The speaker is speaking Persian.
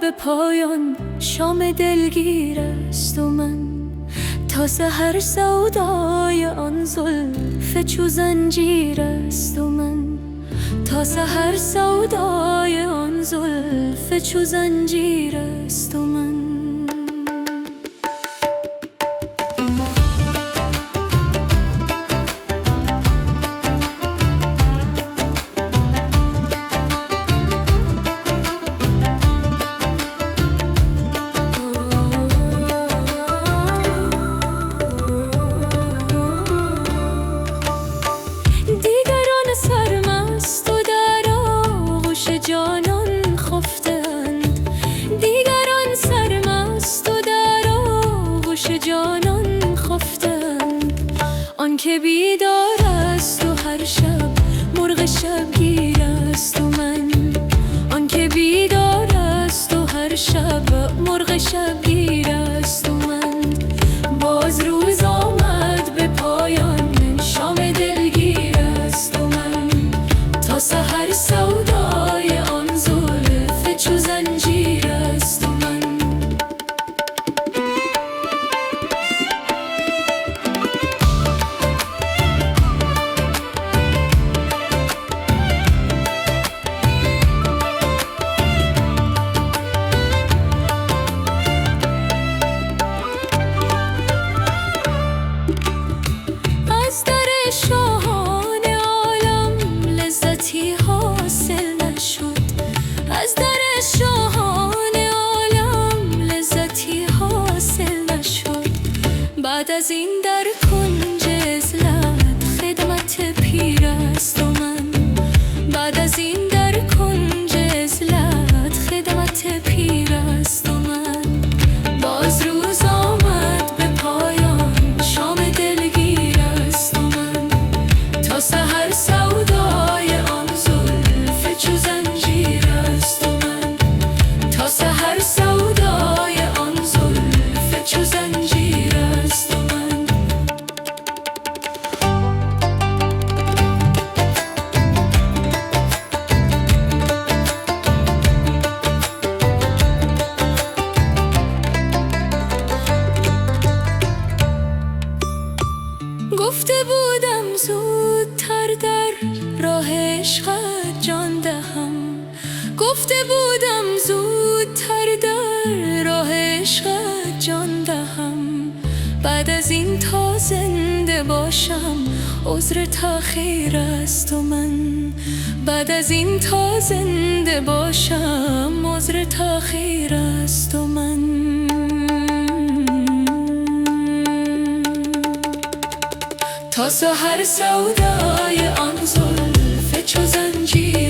به پایان، شام دلگیر است و من تا سحر سودای آن زلف چو زنجیر است و من تا سحر سودای آن زلف چو زنجیر است و من. آن که بیدار است و هر شب مرغ شبگیر است و من آن که بیدار است و هر شب مرغ شبگیر است و من. باز روز آمد به پایان، شام دلگیر است و من تا سحر سودای آن زلف چو زنجیر است و من. شاهان عالم لذتی حاصل نشد، از در شاهان عالم لذتی حاصل نشد. بعد از این در کنج عزلت خدمت پیر است و من بعد از این در کنج عزلت خدمت پیر است و من. باز روز آمد به پایان، شام دلگیر است و من تا سحر سودای آن زلف چو زنجیر است و من تا سحر سودای آن زلف چو زنجیر است و من. گفته بودم زودتر در راه عشقت جان دهم، گفته بودم زودتر در راه عشقت جان دهم. بعد از این تا زنده باشم عذر تأخیر است و من بعد از این تا زنده باشم عذر تأخیر است و من. تا سحر سودای آن زلف چو زنجیر